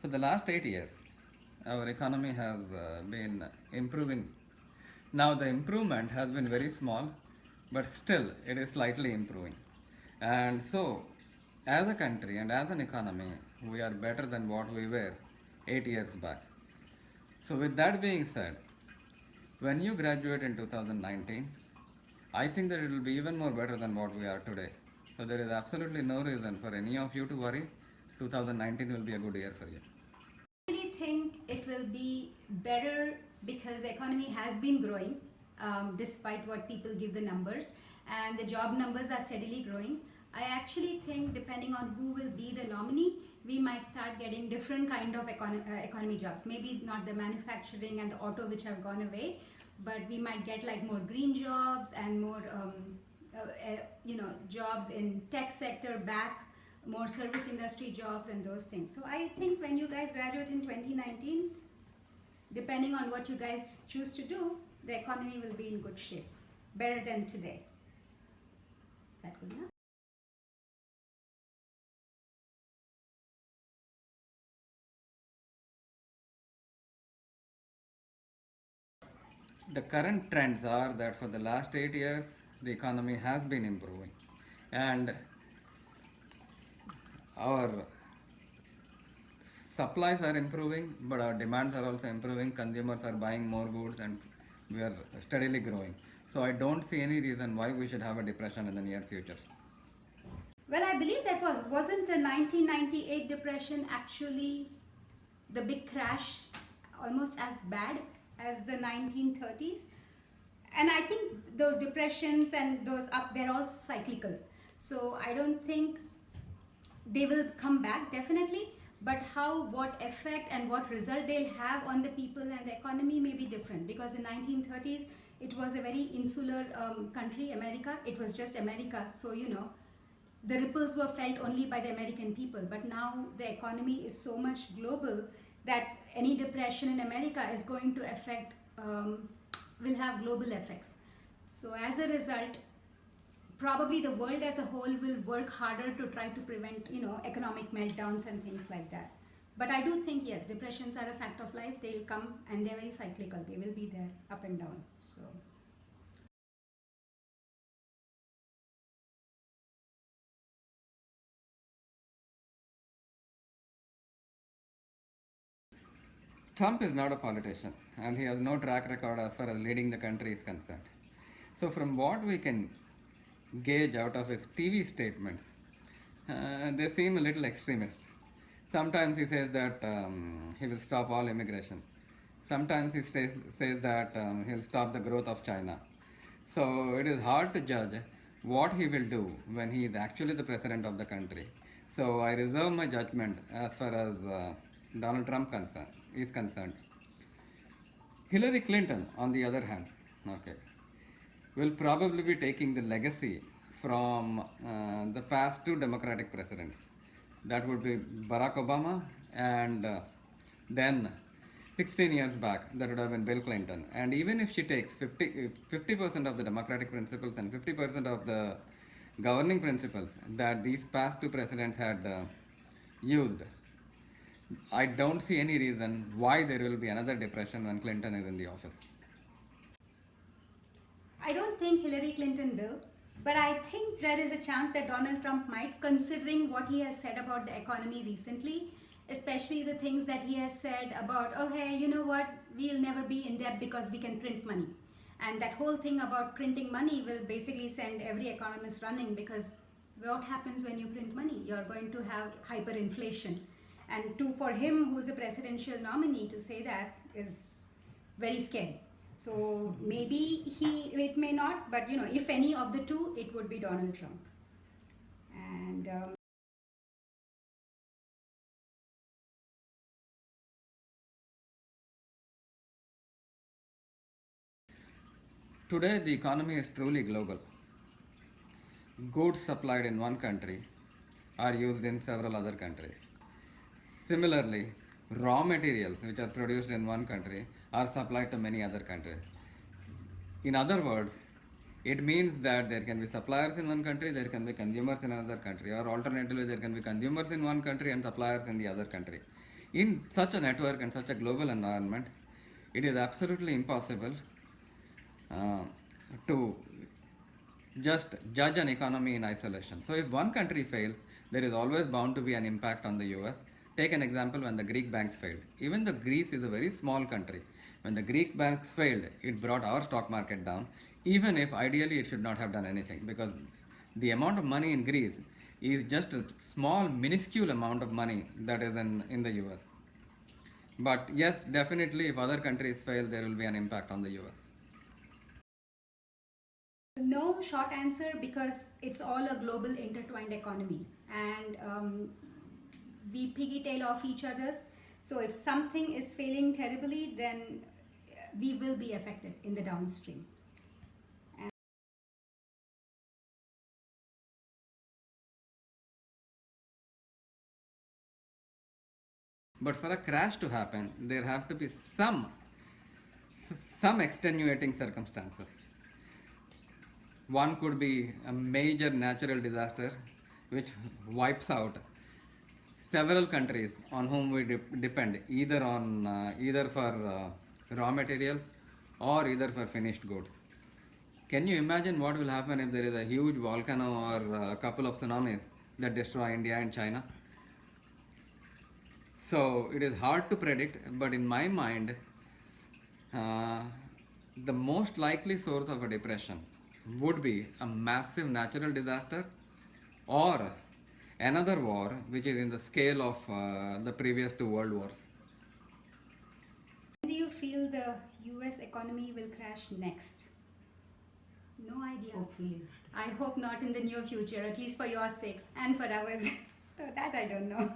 For the last 8 years, our economy has been improving. Now, the improvement has been very small, but still it is slightly improving. And so, as a country and as an economy, we are better than what we were 8 years back. So, with that being said, when you graduate in 2019, I think that it will be even more better than what we are today. So, there is absolutely no reason for any of you to worry. 2019 will be a good year for you. I really think it will be better because the economy has been growing despite what people give the numbers, and the job numbers are steadily growing. I actually think depending on who will be the nominee, we might start getting different kind of economy jobs. Maybe not the manufacturing and the auto which have gone away, but we might get like more green jobs and more jobs in tech sector back, more service industry jobs and those things. So I think when you guys graduate in 2019, depending on what you guys choose to do, the economy will be in good shape, better than today. Is that good enough? The current trends are that for the last 8 years, the economy has been improving, and our supplies are improving, but our demands are also improving. Consumers are buying more goods, and we are steadily growing. So I don't see any reason why we should have a depression in the near future. Well, I believe that wasn't the 1998 depression actually the big crash almost as bad as the 1930s? And I think those depressions and those up, they're all cyclical. So I don't think they will come back definitely, but what effect and what result they'll have on the people and the economy may be different, because in 1930s it was a very insular country, America. It was just America, so the ripples were felt only by the American people. But now the economy is so much global that any depression in America is going to affect, will have global effects. So as a result, probably the world as a whole will work harder to try to prevent, economic meltdowns and things like that. But I do think, yes, depressions are a fact of life. They'll come and they're very cyclical. They will be there, up and down. So. Trump is not a politician, and he has no track record as far as leading the country is concerned. So, from what we can gauge out of his TV statements, they seem a little extremist. Sometimes he says that he will stop all immigration. Sometimes he says that he'll stop the growth of China. So it is hard to judge what he will do when he is actually the president of the country. So I reserve my judgment as far as Donald Trump is concerned. Hillary Clinton, on the other hand, will probably be taking the legacy from the past two Democratic presidents. That would be Barack Obama, and then 16 years back, that would have been Bill Clinton. And even if she takes 50% of the democratic principles and 50% of the governing principles that these past two presidents had used, I don't see any reason why there will be another depression when Clinton is in the office. I don't think Hillary Clinton will, but I think there is a chance that Donald Trump might, considering what he has said about the economy recently, especially the things that he has said about, oh hey, you know what, we'll never be in debt because we can print money. And that whole thing about printing money will basically send every economist running, because what happens when you print money? You're going to have hyperinflation. And for him, who's a presidential nominee, to say that is very scary. So maybe it may not, but if any of the two, it would be Donald Trump. And Today, the economy is truly global. Goods supplied in one country are used in several other countries. Similarly, raw materials which are produced in one country are supplied to many other countries. In other words, it means that there can be suppliers in one country, there can be consumers in another country, or alternatively, there can be consumers in one country and suppliers in the other country. In such a network and such a global environment, it is absolutely impossible uh, to just judge an economy in isolation. So, if one country fails, there is always bound to be an impact on the US. Take an example when the Greek banks failed. Even though Greece is a very small country, when the Greek banks failed, it brought our stock market down, even if ideally it should not have done anything, because the amount of money in Greece is just a small, minuscule amount of money that is in the US. But yes, definitely, if other countries fail, there will be an impact on the US. No short answer, because it's all a global intertwined economy, and we piggytail off each other's. So if something is failing terribly, then we will be affected in the downstream. But for a crash to happen, there have to be some extenuating circumstances. One could be a major natural disaster which wipes out several countries on whom we depend, either for raw materials or either for finished goods. Can you imagine what will happen if there is a huge volcano or a couple of tsunamis that destroy India and China? So it is hard to predict, but in my mind, uh, the most likely source of a depression would be a massive natural disaster or another war which is in the scale of the previous two world wars. When do you feel the US economy will crash next? No idea. Hopefully. I hope not in the near future, at least for your sakes and for ours. So that I don't know.